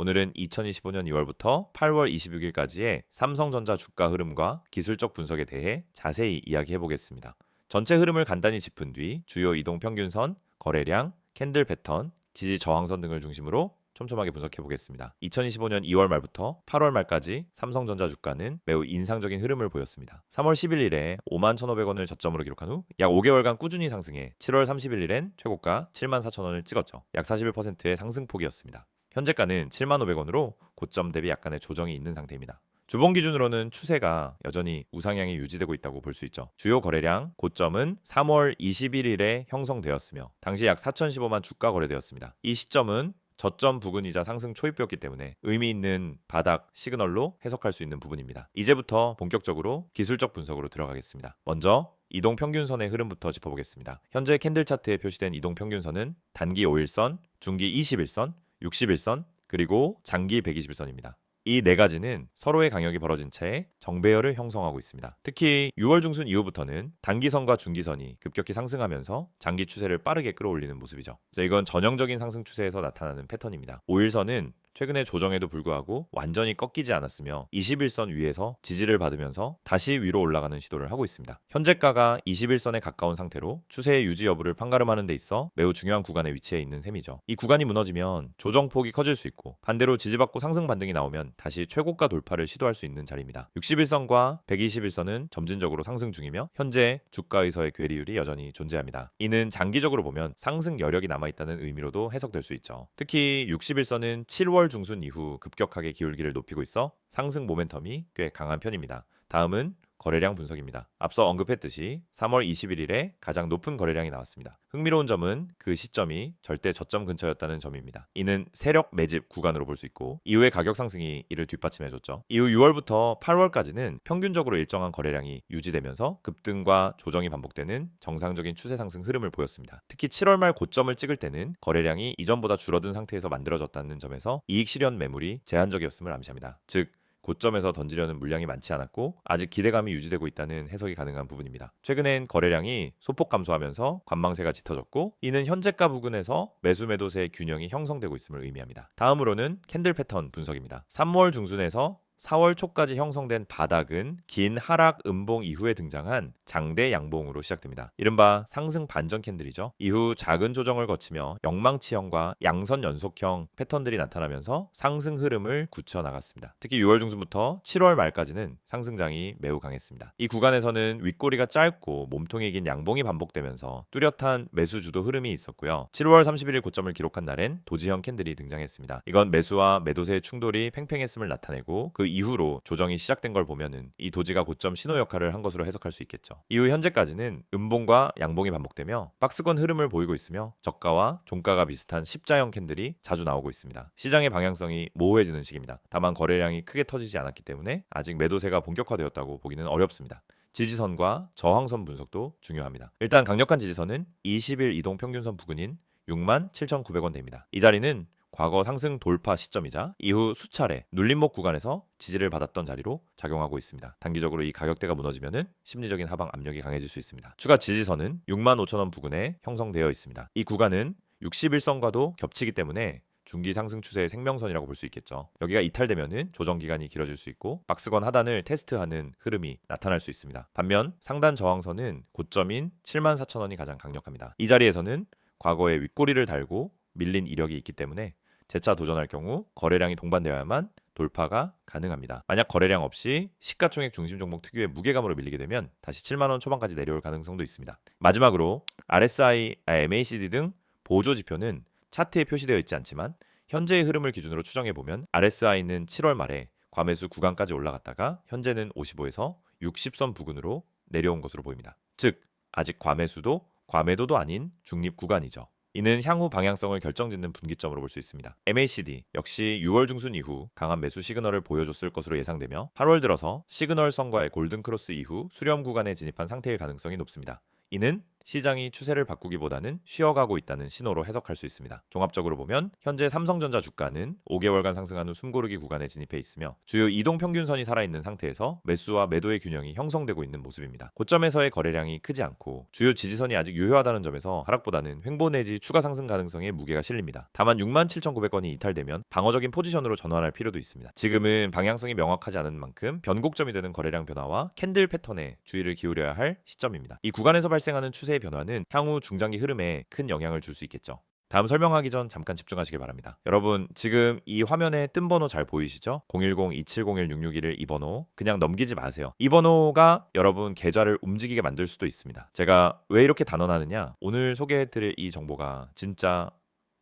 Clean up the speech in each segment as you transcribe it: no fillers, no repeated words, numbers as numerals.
오늘은 2025년 2월부터 8월 26일까지의 삼성전자 주가 흐름과 기술적 분석에 대해 자세히 이야기해 보겠습니다. 전체 흐름을 간단히 짚은 뒤 주요 이동 평균선, 거래량, 캔들 패턴, 지지 저항선 등을 중심으로 촘촘하게 분석해 보겠습니다. 2025년 2월 말부터 8월 말까지 삼성전자 주가는 매우 인상적인 흐름을 보였습니다. 3월 11일에 51,500원을 저점으로 기록한 후 약 5개월간 꾸준히 상승해 7월 31일엔 최고가 74,000원을 찍었죠. 약 41%의 상승폭이었습니다. 현재가는 75,000원으로 고점 대비 약간의 조정이 있는 상태입니다. 주봉 기준으로는 추세가 여전히 우상향이 유지되고 있다고 볼 수 있죠. 주요 거래량 고점은 3월 21일에 형성되었으며 당시 약 4,015만 주가 거래되었습니다. 이 시점은 저점 부근이자 상승 초입부였기 때문에 의미 있는 바닥 시그널로 해석할 수 있는 부분입니다. 이제부터 본격적으로 기술적 분석으로 들어가겠습니다. 먼저 이동 평균선의 흐름부터 짚어보겠습니다. 현재 캔들 차트에 표시된 이동 평균선은 단기 5일선, 중기 21선, 61선, 그리고 장기 121선입니다. 이 네 가지는 서로의 강역이 벌어진 채 정배열을 형성하고 있습니다. 특히 6월 중순 이후부터는 단기선과 중기선이 급격히 상승하면서 장기 추세를 빠르게 끌어올리는 모습이죠. 이건 전형적인 상승 추세에서 나타나는 패턴입니다. 5일선은 최근에 조정에도 불구하고 완전히 꺾이지 않았으며 21선 위에서 지지를 받으면서 다시 위로 올라가는 시도를 하고 있습니다. 현재가가 21선에 가까운 상태로 추세의 유지 여부를 판가름하는 데 있어 매우 중요한 구간에 위치해 있는 셈이죠. 이 구간이 무너지면 조정폭이 커질 수 있고 반대로 지지받고 상승 반등이 나오면 다시 최고가 돌파를 시도할 수 있는 자리입니다. 61선과 121선은 점진적으로 상승 중이며 현재 주가에서의 괴리율이 여전히 존재합니다. 이는 장기적으로 보면 상승 여력이 남아있다는 의미로도 해석될 수 있죠. 특히 61선은 7월 중순 이후 급격하게 기울기를 높이고 있어 상승 모멘텀이 꽤 강한 편입니다. 다음은 거래량 분석입니다. 앞서 언급했듯이 3월 21일에 가장 높은 거래량이 나왔습니다. 흥미로운 점은 그 시점이 절대 저점 근처였다는 점입니다. 이는 세력 매집 구간으로 볼 수 있고 이후의 가격 상승이 이를 뒷받침해줬죠. 이후 6월부터 8월까지는 평균적으로 일정한 거래량이 유지되면서 급등과 조정이 반복되는 정상적인 추세 상승 흐름을 보였습니다. 특히 7월 말 고점을 찍을 때는 거래량이 이전보다 줄어든 상태에서 만들어졌다는 점에서 이익 실현 매물이 제한적이었음을 암시합니다. 즉 고점에서 던지려는 물량이 많지 않았고 아직 기대감이 유지되고 있다는 해석이 가능한 부분입니다. 최근엔 거래량이 소폭 감소하면서 관망세가 짙어졌고 이는 현재가 부근에서 매수 매도세의 균형이 형성되고 있음을 의미합니다. 다음으로는 캔들 패턴 분석입니다. 3월 중순에서 4월 초까지 형성된 바닥은 긴 하락 음봉 이후에 등장한 장대 양봉으로 시작됩니다. 이른바 상승 반전 캔들이죠. 이후 작은 조정을 거치며 영망치형과 양선 연속형 패턴들이 나타나면서 상승 흐름을 굳혀 나갔습니다. 특히 6월 중순부터 7월 말까지는 상승장이 매우 강했습니다. 이 구간에서는 윗꼬리가 짧고 몸통이 긴 양봉이 반복되면서 뚜렷한 매수 주도 흐름이 있었고요. 7월 31일 고점을 기록한 날엔 도지형 캔들이 등장했습니다. 이건 매수와 매도세의 충돌이 팽팽했음을 나타내고 그 이후로 조정이 시작된 걸 보면은 이 도지가 고점 신호 역할을 한 것으로 해석할 수 있겠죠. 이후 현재까지는 음봉과 양봉이 반복되며 박스권 흐름을 보이고 있으며 저가와 종가가 비슷한 십자형 캔들이 자주 나오고 있습니다. 시장의 방향성이 모호해지는 시기입니다. 다만 거래량이 크게 터지지 않았기 때문에 아직 매도세가 본격화되었다고 보기는 어렵습니다. 지지선과 저항선 분석도 중요합니다. 일단 강력한 지지선은 20일 이동 평균선 부근인 67,900원대입니다. 이 자리는 과거 상승 돌파 시점이자 이후 수차례 눌림목 구간에서 지지를 받았던 자리로 작용하고 있습니다. 단기적으로 이 가격대가 무너지면 심리적인 하방 압력이 강해질 수 있습니다. 추가 지지선은 65,000원 부근에 형성되어 있습니다. 이 구간은 61선과도 겹치기 때문에 중기 상승 추세의 생명선이라고 볼 수 있겠죠. 여기가 이탈되면 조정 기간이 길어질 수 있고 박스권 하단을 테스트하는 흐름이 나타날 수 있습니다. 반면 상단 저항선은 고점인 74,000원이 가장 강력합니다. 이 자리에서는 과거에 윗꼬리를 달고 밀린 이력이 있기 때문에 재차 도전할 경우 거래량이 동반되어야만 돌파가 가능합니다. 만약 거래량 없이 시가총액 중심 종목 특유의 무게감으로 밀리게 되면 다시 7만원 초반까지 내려올 가능성도 있습니다. 마지막으로 RSI, MACD 등 보조 지표는 차트에 표시되어 있지 않지만 현재의 흐름을 기준으로 추정해보면 RSI는 7월 말에 과매수 구간까지 올라갔다가 현재는 55에서 60선 부근으로 내려온 것으로 보입니다. 즉 아직 과매수도 과매도도 아닌 중립 구간이죠. 이는 향후 방향성을 결정짓는 분기점으로 볼 수 있습니다. MACD 역시 6월 중순 이후 강한 매수 시그널을 보여줬을 것으로 예상되며 8월 들어서 시그널선과의 골든크로스 이후 수렴 구간에 진입한 상태일 가능성이 높습니다. 이는 시장이 추세를 바꾸기보다는 쉬어가고 있다는 신호로 해석할 수 있습니다. 종합적으로 보면 현재 삼성전자 주가는 5개월간 상승한 후 숨고르기 구간에 진입해 있으며 주요 이동평균선이 살아있는 상태에서 매수와 매도의 균형이 형성되고 있는 모습입니다. 고점에서의 거래량이 크지 않고 주요 지지선이 아직 유효하다는 점에서 하락보다는 횡보 내지 추가 상승 가능성에 무게가 실립니다. 다만 67,900원이 이탈되면 방어적인 포지션으로 전환할 필요도 있습니다. 지금은 방향성이 명확하지 않은 만큼 변곡점이 되는 거래량 변화와 캔들 패턴에 주의를 기울여야 할 시점입니다. 이 구간에서 발생하는 추세의 변화는 향후 중장기 흐름에 큰 영향을 줄 수 있겠죠. 다음 설명하기 전 잠깐 집중하시길 바랍니다. 여러분 지금 이 화면에 뜬 번호 잘 보이시죠? 010-2701-661 이 번호 그냥 넘기지 마세요. 이 번호가 여러분 계좌를 움직이게 만들 수도 있습니다. 제가 왜 이렇게 단언하느냐? 오늘 소개해드릴 이 정보가 진짜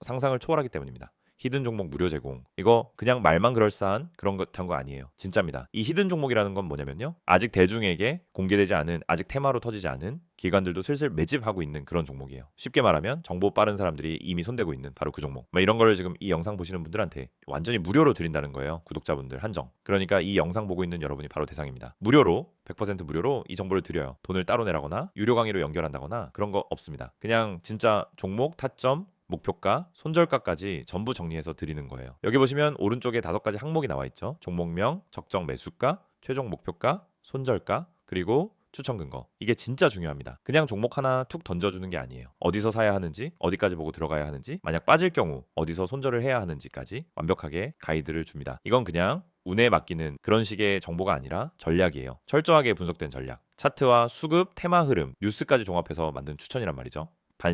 상상을 초월하기 때문입니다. 히든 종목 무료 제공. 이거 그냥 말만 그럴싸한 그런 거 아니에요. 진짜입니다. 이 히든 종목이라는 건 뭐냐면요. 아직 대중에게 공개되지 않은, 아직 테마로 터지지 않은 기관들도 슬슬 매집하고 있는 그런 종목이에요. 쉽게 말하면 정보 빠른 사람들이 이미 손대고 있는 바로 그 종목. 이런 거를 지금 이 영상 보시는 분들한테 완전히 무료로 드린다는 거예요. 구독자분들 한정. 그러니까 이 영상 보고 있는 여러분이 바로 대상입니다. 무료로 100% 무료로 이 정보를 드려요. 돈을 따로 내라거나 유료 강의로 연결한다거나 그런 거 없습니다. 그냥 진짜 종목, 타점, 목표가, 손절가까지 전부 정리해서 드리는 거예요. 여기 보시면 오른쪽에 5가지 항목이 나와 있죠. 종목명, 적정 매수가, 최종 목표가, 손절가, 그리고 추천 근거. 이게 진짜 중요합니다. 그냥 종목 하나 툭 던져주는 게 아니에요. 어디서 사야 하는지, 어디까지 보고 들어가야 하는지, 만약 빠질 경우 어디서 손절을 해야 하는지까지 완벽하게 가이드를 줍니다. 이건 그냥 운에 맡기는 그런 식의 정보가 아니라 전략이에요. 철저하게 분석된 전략. 차트와 수급, 테마 흐름, 뉴스까지 종합해서 만든 추천이란 말이죠.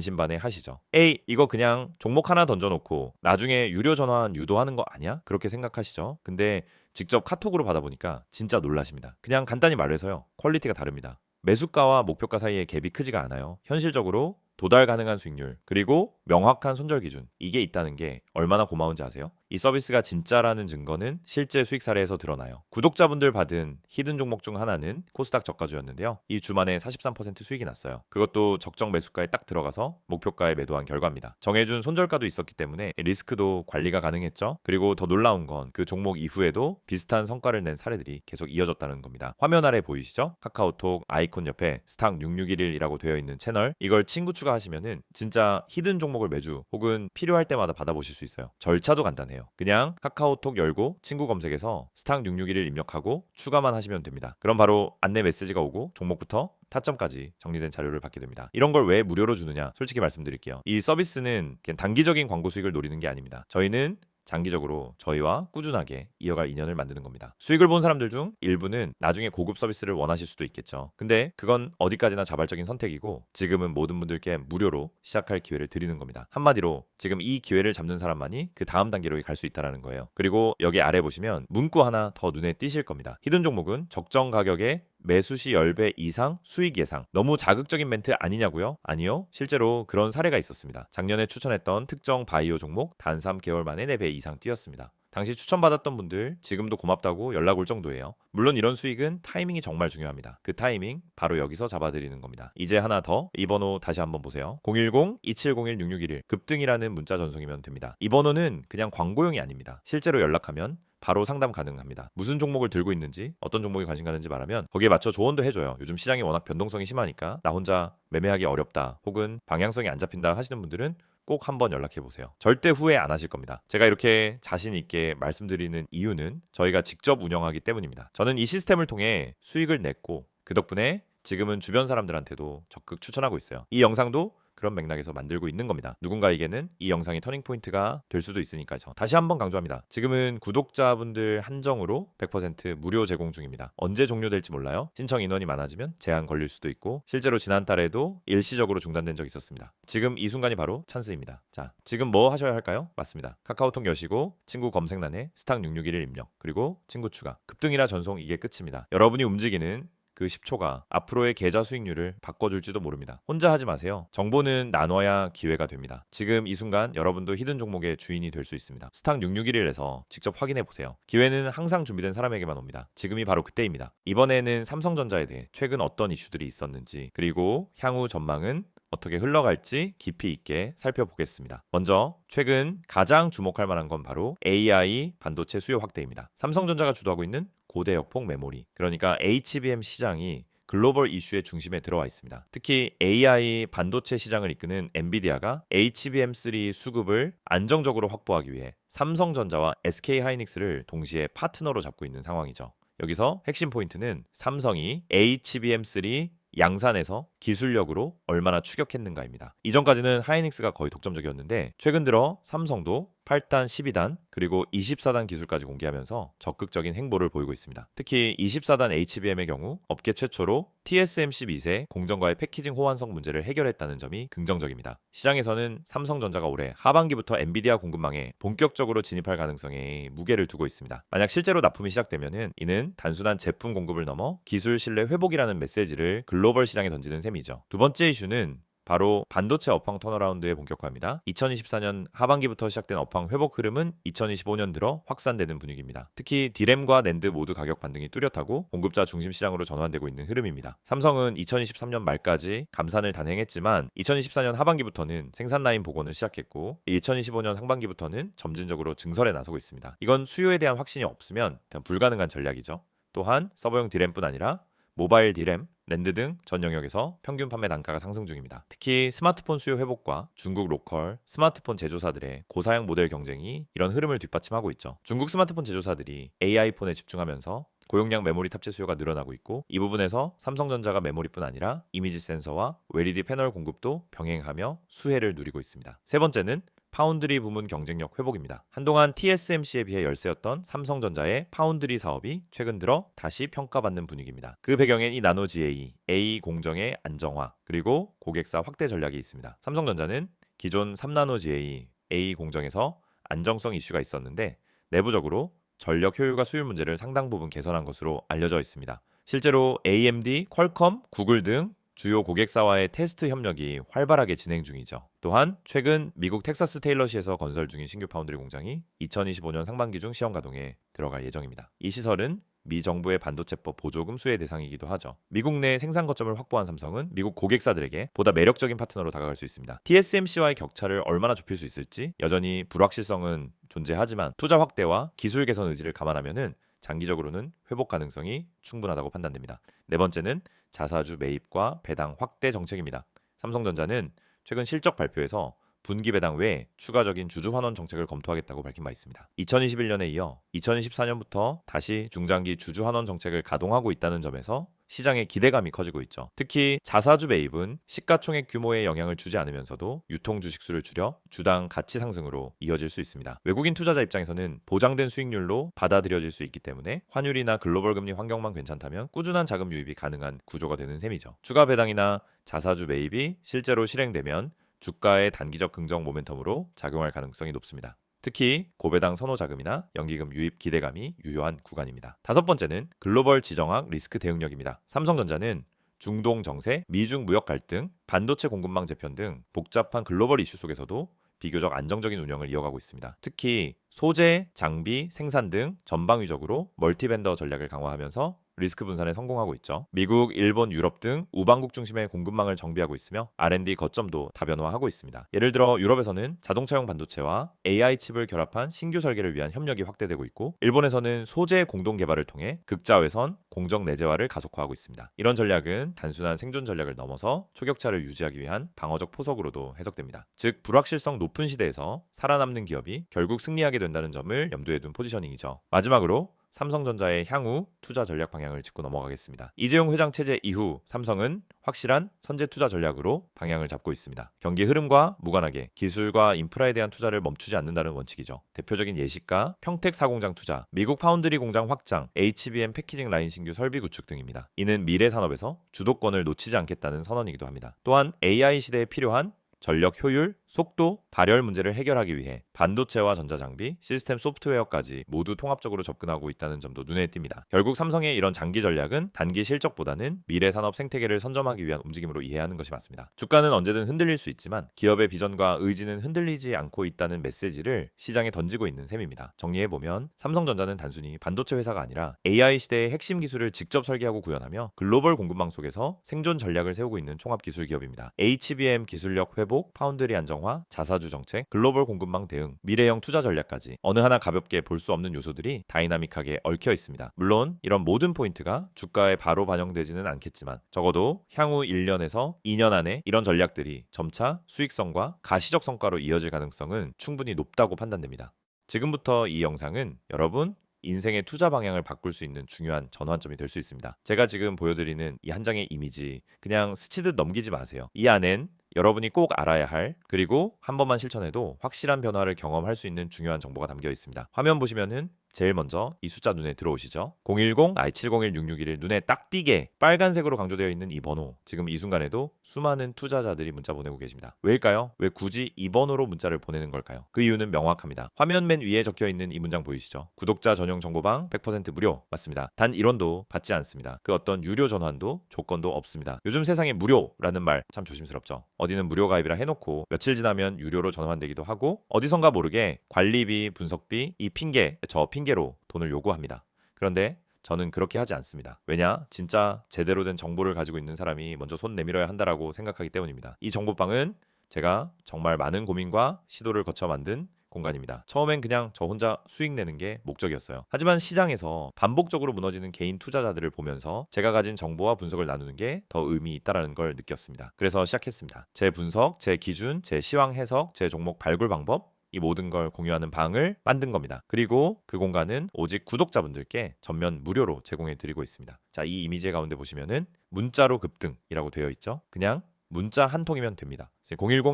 반신반의하시죠. 에이 이거 그냥 종목 하나 던져놓고 나중에 유료 전환 유도하는 거 아니야? 그렇게 생각하시죠. 근데 직접 카톡으로 받아보니까 진짜 놀라십니다. 그냥 간단히 말해서요. 퀄리티가 다릅니다. 매수가와 목표가 사이에 갭이 크지가 않아요. 현실적으로 도달 가능한 수익률 그리고 명확한 손절 기준 이게 있다는 게 얼마나 고마운지 아세요? 이 서비스가 진짜라는 증거는 실제 수익 사례에서 드러나요. 구독자분들 받은 히든 종목 중 하나는 코스닥 저가주였는데요. 이 주만에 43% 수익이 났어요. 그것도 적정 매수가에 딱 들어가서 목표가에 매도한 결과입니다. 정해준 손절가도 있었기 때문에 리스크도 관리가 가능했죠. 그리고 더 놀라운 건 그 종목 이후에도 비슷한 성과를 낸 사례들이 계속 이어졌다는 겁니다. 화면 아래 보이시죠? 카카오톡 아이콘 옆에 스탁 6611이라고 되어 있는 채널 이걸 친구 추가하시면은 진짜 히든 종목을 매주 혹은 필요할 때마다 받아보실 수 있어요. 절차도 간단해요. 그냥 카카오톡 열고 친구 검색에서 스탁 6611 입력하고 추가만 하시면 됩니다. 그럼 바로 안내 메시지가 오고 종목부터 타점까지 정리된 자료를 받게 됩니다. 이런 걸 왜 무료로 주느냐? 솔직히 말씀드릴게요. 이 서비스는 그냥 단기적인 광고 수익을 노리는 게 아닙니다. 저희는 장기적으로 저희와 꾸준하게 이어갈 인연을 만드는 겁니다. 수익을 본 사람들 중 일부는 나중에 고급 서비스를 원하실 수도 있겠죠. 근데 그건 어디까지나 자발적인 선택이고 지금은 모든 분들께 무료로 시작할 기회를 드리는 겁니다. 한마디로 지금 이 기회를 잡는 사람만이 그 다음 단계로 갈 수 있다는 거예요. 그리고 여기 아래 보시면 문구 하나 더 눈에 띄실 겁니다. 히든 종목은 적정 가격에 매수 시 10배 이상 수익 예상. 너무 자극적인 멘트 아니냐고요? 아니요. 실제로 그런 사례가 있었습니다. 작년에 추천했던 특정 바이오 종목 단 3개월 만에 4배 이상 뛰었습니다. 당시 추천받았던 분들 지금도 고맙다고 연락 올 정도예요. 물론 이런 수익은 타이밍이 정말 중요합니다. 그 타이밍 바로 여기서 잡아드리는 겁니다. 이제 하나 더 이 번호 다시 한번 보세요. 010-2701-6611 급등이라는 문자 전송이면 됩니다. 이 번호는 그냥 광고용이 아닙니다. 실제로 연락하면 바로 상담 가능합니다. 무슨 종목을 들고 있는지 어떤 종목에 관심 가는지 말하면 거기에 맞춰 조언도 해줘요. 요즘 시장이 워낙 변동성이 심하니까 나 혼자 매매하기 어렵다 혹은 방향성이 안 잡힌다 하시는 분들은 꼭 한번 연락해 보세요. 절대 후회 안 하실 겁니다. 제가 이렇게 자신 있게 말씀드리는 이유는 저희가 직접 운영하기 때문입니다. 저는 이 시스템을 통해 수익을 냈고 그 덕분에 지금은 주변 사람들한테도 적극 추천하고 있어요. 이 영상도 그런 맥락에서 만들고 있는 겁니다. 누군가에게는 이 영상이 터닝포인트가 될 수도 있으니까요. 다시 한번 강조합니다. 지금은 구독자분들 한정으로 100% 무료 제공 중입니다. 언제 종료될지 몰라요. 신청 인원이 많아지면 제한 걸릴 수도 있고 실제로 지난달에도 일시적으로 중단된 적이 있었습니다. 지금 이 순간이 바로 찬스입니다. 자, 지금 뭐 하셔야 할까요? 맞습니다. 카카오톡 여시고 친구 검색란에 스탁 6611 입력 그리고 친구 추가 급등이라 전송 이게 끝입니다. 여러분이 움직이는 그 10초가 앞으로의 계좌 수익률을 바꿔줄지도 모릅니다. 혼자 하지 마세요. 정보는 나눠야 기회가 됩니다. 지금 이 순간 여러분도 히든 종목의 주인이 될 수 있습니다. 스탁 6611에서 직접 확인해 보세요. 기회는 항상 준비된 사람에게만 옵니다. 지금이 바로 그때입니다. 이번에는 삼성전자에 대해 최근 어떤 이슈들이 있었는지 그리고 향후 전망은 어떻게 흘러갈지 깊이 있게 살펴보겠습니다. 먼저 최근 가장 주목할 만한 건 바로 AI 반도체 수요 확대입니다. 삼성전자가 주도하고 있는 고대 역폭 메모리, 그러니까 HBM 시장이 글로벌 이슈의 중심에 들어와 있습니다. 특히 AI 반도체 시장을 이끄는 엔비디아가 HBM3 수급을 안정적으로 확보하기 위해 삼성전자와 SK하이닉스를 동시에 파트너로 잡고 있는 상황이죠. 여기서 핵심 포인트는 삼성이 HBM3 양산에서 기술력으로 얼마나 추격했는가입니다. 이전까지는 하이닉스가 거의 독점적이었는데 최근 들어 삼성도 8단, 12단, 그리고 24단 기술까지 공개하면서 적극적인 행보를 보이고 있습니다. 특히 24단 HBM의 경우 업계 최초로 TSMC 미세 공정과의 패키징 호환성 문제를 해결했다는 점이 긍정적입니다. 시장에서는 삼성전자가 올해 하반기부터 엔비디아 공급망에 본격적으로 진입할 가능성에 무게를 두고 있습니다. 만약 실제로 납품이 시작되면 이는 단순한 제품 공급을 넘어 기술 신뢰 회복이라는 메시지를 글로벌 시장에 던지는 셈이죠. 두 번째 이슈는 바로 반도체 업황 턴어라운드의 본격화입니다. 2024년 하반기부터 시작된 업황 회복 흐름은 2025년 들어 확산되는 분위기입니다. 특히 디램과 낸드 모두 가격 반등이 뚜렷하고 공급자 중심 시장으로 전환되고 있는 흐름입니다. 삼성은 2023년 말까지 감산을 단행했지만 2024년 하반기부터는 생산 라인 복원을 시작했고 2025년 상반기부터는 점진적으로 증설에 나서고 있습니다. 이건 수요에 대한 확신이 없으면 불가능한 전략이죠. 또한 서버용 디램뿐 아니라 모바일 디램, 낸드 등 전 영역에서 평균 판매 단가가 상승 중입니다. 특히 스마트폰 수요 회복과 중국 로컬 스마트폰 제조사들의 고사양 모델 경쟁이 이런 흐름을 뒷받침하고 있죠. 중국 스마트폰 제조사들이 AI폰에 집중하면서 고용량 메모리 탑재 수요가 늘어나고 있고 이 부분에서 삼성전자가 메모리뿐 아니라 이미지 센서와 LED 패널 공급도 병행하며 수혜를 누리고 있습니다. 세 번째는 파운드리 부문 경쟁력 회복입니다. 한동안 TSMC에 비해 열세였던 삼성전자의 파운드리 사업이 최근 들어 다시 평가받는 분위기입니다. 그 배경엔 이 나노 GA, A 공정의 안정화, 그리고 고객사 확대 전략이 있습니다. 삼성전자는 기존 3나노 GA, A 공정에서 안정성 이슈가 있었는데 내부적으로 전력 효율과 수율 문제를 상당 부분 개선한 것으로 알려져 있습니다. 실제로 AMD, 퀄컴, 구글 등 주요 고객사와의 테스트 협력이 활발하게 진행 중이죠. 또한 최근 미국 텍사스 테일러시에서 건설 중인 신규 파운드리 공장이 2025년 상반기 중 시험 가동에 들어갈 예정입니다. 이 시설은 미 정부의 반도체법 보조금 수혜 대상이기도 하죠. 미국 내 생산 거점을 확보한 삼성은 미국 고객사들에게 보다 매력적인 파트너로 다가갈 수 있습니다. TSMC와의 격차를 얼마나 좁힐 수 있을지 여전히 불확실성은 존재하지만 투자 확대와 기술 개선 의지를 감안하면은 장기적으로는 회복 가능성이 충분하다고 판단됩니다. 네 번째는 자사주 매입과 배당 확대 정책입니다. 삼성전자는 최근 실적 발표에서 분기 배당 외에 추가적인 주주 환원 정책을 검토하겠다고 밝힌 바 있습니다. 2021년에 이어 2024년부터 다시 중장기 주주 환원 정책을 가동하고 있다는 점에서 시장의 기대감이 커지고 있죠. 특히 자사주 매입은 시가총액 규모에 영향을 주지 않으면서도 유통 주식수를 줄여 주당 가치 상승으로 이어질 수 있습니다. 외국인 투자자 입장에서는 보장된 수익률로 받아들여질 수 있기 때문에 환율이나 글로벌 금리 환경만 괜찮다면 꾸준한 자금 유입이 가능한 구조가 되는 셈이죠. 추가 배당이나 자사주 매입이 실제로 실행되면 주가의 단기적 긍정 모멘텀으로 작용할 가능성이 높습니다. 특히 고배당 선호 자금이나 연기금 유입 기대감이 유효한 구간입니다. 다섯 번째는 글로벌 지정학 리스크 대응력입니다. 삼성전자는 중동 정세, 미중 무역 갈등, 반도체 공급망 재편 등 복잡한 글로벌 이슈 속에서도 비교적 안정적인 운영을 이어가고 있습니다. 특히 소재, 장비, 생산 등 전방위적으로 멀티벤더 전략을 강화하면서 리스크 분산에 성공하고 있죠. 미국, 일본, 유럽 등 우방국 중심의 공급망을 정비하고 있으며 R&D 거점도 다변화하고 있습니다. 예를 들어 유럽에서는 자동차용 반도체와 AI 칩을 결합한 신규 설계를 위한 협력이 확대되고 있고 일본에서는 소재 공동 개발을 통해 극자외선, 공정 내재화를 가속화하고 있습니다. 이런 전략은 단순한 생존 전략을 넘어서 초격차를 유지하기 위한 방어적 포석으로도 해석됩니다. 즉 불확실성 높은 시대에서 살아남는 기업이 결국 승리하게 된다는 점을 염두에 둔 포지셔닝이죠. 마지막으로 삼성전자의 향후 투자 전략 방향을 짚고 넘어가겠습니다. 이재용 회장 체제 이후 삼성은 확실한 선제 투자 전략으로 방향을 잡고 있습니다. 경기 흐름과 무관하게 기술과 인프라에 대한 투자를 멈추지 않는다는 원칙이죠. 대표적인 예시가 평택 사공장 투자, 미국 파운드리 공장 확장, HBM 패키징 라인 신규 설비 구축 등입니다. 이는 미래 산업에서 주도권을 놓치지 않겠다는 선언이기도 합니다. 또한 AI 시대에 필요한 전력 효율, 속도, 발열 문제를 해결하기 위해 반도체와 전자장비, 시스템 소프트웨어까지 모두 통합적으로 접근하고 있다는 점도 눈에 띕니다. 결국 삼성의 이런 장기 전략은 단기 실적보다는 미래 산업 생태계를 선점하기 위한 움직임으로 이해하는 것이 맞습니다. 주가는 언제든 흔들릴 수 있지만 기업의 비전과 의지는 흔들리지 않고 있다는 메시지를 시장에 던지고 있는 셈입니다. 정리해보면 삼성전자는 단순히 반도체 회사가 아니라 AI 시대의 핵심 기술을 직접 설계하고 구현하며 글로벌 공급망 속에서 생존 전략을 세우고 있는 총합 기술 기업입니다. HBM 기술력 회복, 파운드리 안정화, 기술변화, 자사주 정책, 글로벌 공급망 대응, 미래형 투자 전략까지 어느 하나 가볍게 볼 수 없는 요소들이 다이나믹하게 얽혀 있습니다. 물론 이런 모든 포인트가 주가에 바로 반영되지는 않겠지만 적어도 향후 1년에서 2년 안에 이런 전략들이 점차 수익성과 가시적 성과로 이어질 가능성은 충분히 높다고 판단됩니다. 지금부터 이 영상은 여러분 인생의 투자 방향을 바꿀 수 있는 중요한 전환점이 될 수 있습니다. 제가 지금 보여드리는 이 한 장의 이미지 그냥 스치듯 넘기지 마세요. 이 안엔 여러분이 꼭 알아야 할 그리고 한 번만 실천해도 확실한 변화를 경험할 수 있는 중요한 정보가 담겨 있습니다. 화면 보시면은 제일 먼저 이 숫자 눈에 들어오시죠? 010-701-6611 눈에 딱 띄게 빨간색으로 강조되어 있는 이 번호 지금 이 순간에도 수많은 투자자들이 문자 보내고 계십니다. 왜일까요? 왜 굳이 이 번호로 문자를 보내는 걸까요? 그 이유는 명확합니다. 화면 맨 위에 적혀 있는 이 문장 보이시죠? 구독자 전용 정보방 100% 무료 맞습니다. 단 1원도 받지 않습니다. 그 어떤 유료 전환도 조건도 없습니다. 요즘 세상에 무료라는 말 참 조심스럽죠. 어디는 무료 가입이라 해놓고 며칠 지나면 유료로 전환되기도 하고 어디선가 모르게 관리비, 분석비, 이 핑계, 저 핑계로 돈을 요구합니다. 그런데 저는 그렇게 하지 않습니다. 왜냐? 진짜 제대로 된 정보를 가지고 있는 사람이 먼저 손 내밀어야 한다라고 생각하기 때문입니다. 이 정보방은 제가 정말 많은 고민과 시도를 거쳐 만든 공간입니다. 처음엔 그냥 저 혼자 수익 내는 게 목적이었어요. 하지만 시장에서 반복적으로 무너지는 개인 투자자들을 보면서 제가 가진 정보와 분석을 나누는 게 더 의미 있다라는 걸 느꼈습니다. 그래서 시작했습니다. 제 분석, 제 기준, 제 시황 해석, 제 종목 발굴 방법 이 모든 걸 공유하는 방을 만든 겁니다. 그리고 그 공간은 오직 구독자분들께 전면 무료로 제공해 드리고 있습니다. 자, 이 이미지 가운데 보시면은 문자로 급등이라고 되어 있죠. 그냥 문자 한 통이면 됩니다.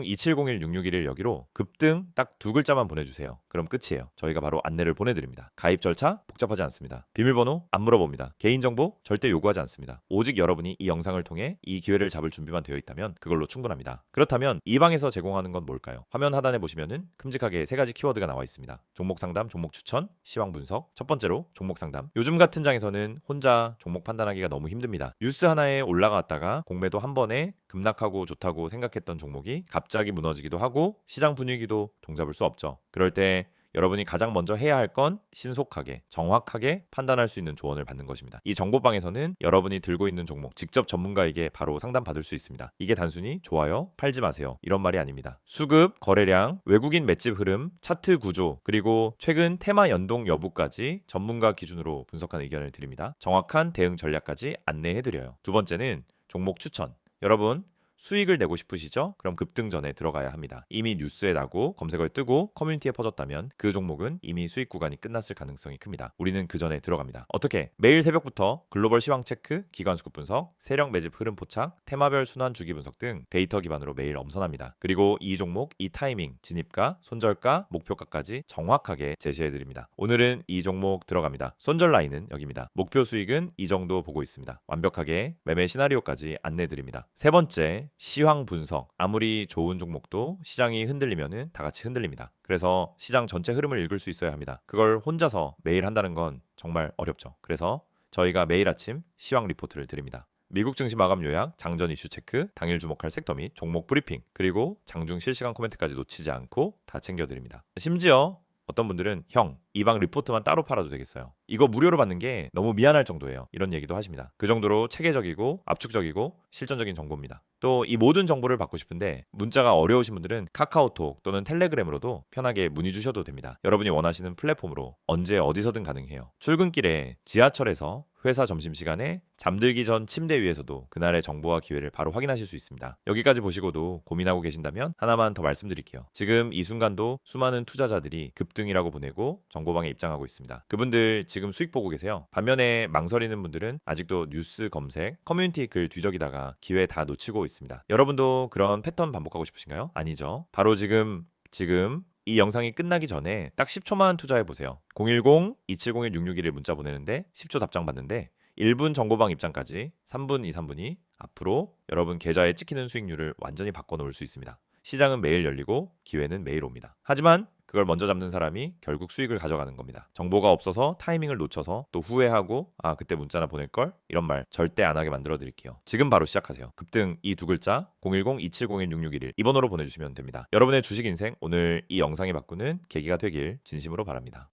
010-2701-6611 여기로 급등 딱 두 글자만 보내주세요. 그럼 끝이에요. 저희가 바로 안내를 보내드립니다. 가입 절차 복잡하지 않습니다. 비밀번호 안 물어봅니다. 개인정보 절대 요구하지 않습니다. 오직 여러분이 이 영상을 통해 이 기회를 잡을 준비만 되어 있다면 그걸로 충분합니다. 그렇다면 이 방에서 제공하는 건 뭘까요? 화면 하단에 보시면은 큼직하게 세 가지 키워드가 나와 있습니다. 종목 상담, 종목 추천, 시황 분석. 첫 번째로 종목 상담. 요즘 같은 장에서는 혼자 종목 판단하기가 너무 힘듭니다. 뉴스 하나에 올라갔다가 공매도 한 번에 급락하고 좋다고 생각했던 종목이 갑자기 무너지기도 하고 시장 분위기도 종잡을 수 없죠. 그럴 때 여러분이 가장 먼저 해야 할 건 신속하게, 정확하게 판단할 수 있는 조언을 받는 것입니다. 이 정보방에서는 여러분이 들고 있는 종목 직접 전문가에게 바로 상담받을 수 있습니다. 이게 단순히 좋아요, 팔지 마세요 이런 말이 아닙니다. 수급, 거래량, 외국인 맷집 흐름, 차트 구조, 그리고 최근 테마 연동 여부까지 전문가 기준으로 분석한 의견을 드립니다. 정확한 대응 전략까지 안내해드려요. 두 번째는 종목 추천. 여러분 수익을 내고 싶으시죠? 그럼 급등 전에 들어가야 합니다. 이미 뉴스에 나고 검색어에 뜨고 커뮤니티에 퍼졌다면 그 종목은 이미 수익 구간이 끝났을 가능성이 큽니다. 우리는 그 전에 들어갑니다. 어떻게? 매일 새벽부터 글로벌 시황 체크, 기관 수급 분석, 세력 매집 흐름 포착, 테마별 순환 주기 분석 등 데이터 기반으로 매일 엄선합니다. 그리고 이 종목, 이 타이밍, 진입가, 손절가, 목표가까지 정확하게 제시해드립니다. 오늘은 이 종목 들어갑니다. 손절 라인은 여기입니다. 목표 수익은 이 정도 보고 있습니다. 완벽하게 매매 시나리오까지 안내드립니다. 세 번째, 시황 분석. 아무리 좋은 종목도 시장이 흔들리면은 다 같이 흔들립니다. 그래서 시장 전체 흐름을 읽을 수 있어야 합니다. 그걸 혼자서 매일 한다는 건 정말 어렵죠. 그래서 저희가 매일 아침 시황 리포트를 드립니다. 미국 증시 마감 요약, 장전 이슈 체크, 당일 주목할 섹터 및 종목 브리핑, 그리고 장중 실시간 코멘트까지 놓치지 않고 다 챙겨드립니다. 심지어 어떤 분들은 형, 이 방 리포트만 따로 팔아도 되겠어요. 이거 무료로 받는 게 너무 미안할 정도예요. 이런 얘기도 하십니다. 그 정도로 체계적이고 압축적이고 실전적인 정보입니다. 또 이 모든 정보를 받고 싶은데 문자가 어려우신 분들은 카카오톡 또는 텔레그램으로도 편하게 문의 주셔도 됩니다. 여러분이 원하시는 플랫폼으로 언제 어디서든 가능해요. 출근길에 지하철에서 회사 점심시간에 잠들기 전 침대 위에서도 그날의 정보와 기회를 바로 확인하실 수 있습니다. 여기까지 보시고도 고민하고 계신다면 하나만 더 말씀드릴게요. 지금 이 순간도 수많은 투자자들이 급등이라고 보내고 정보방에 입장하고 있습니다. 그분들 지금 수익 보고 계세요. 반면에 망설이는 분들은 아직도 뉴스 검색, 커뮤니티 글 뒤적이다가 기회 다 놓치고 있습니다. 여러분도 그런 패턴 반복하고 싶으신가요? 아니죠. 바로 지금 이 영상이 끝나기 전에 딱 10초만 투자해 보세요. 010-2701-6611 문자 보내는데 10초 답장 받는데 1분 정보방 입장까지 3분, 3분이 앞으로 여러분 계좌에 찍히는 수익률을 완전히 바꿔놓을 수 있습니다. 시장은 매일 열리고 기회는 매일 옵니다. 하지만 그걸 먼저 잡는 사람이 결국 수익을 가져가는 겁니다. 정보가 없어서 타이밍을 놓쳐서 또 후회하고 그때 문자나 보낼걸? 이런 말 절대 안 하게 만들어 드릴게요. 지금 바로 시작하세요. 급등 이 두 글자 010-2701-6611 이 번호로 보내주시면 됩니다. 여러분의 주식 인생 오늘 이 영상이 바꾸는 계기가 되길 진심으로 바랍니다.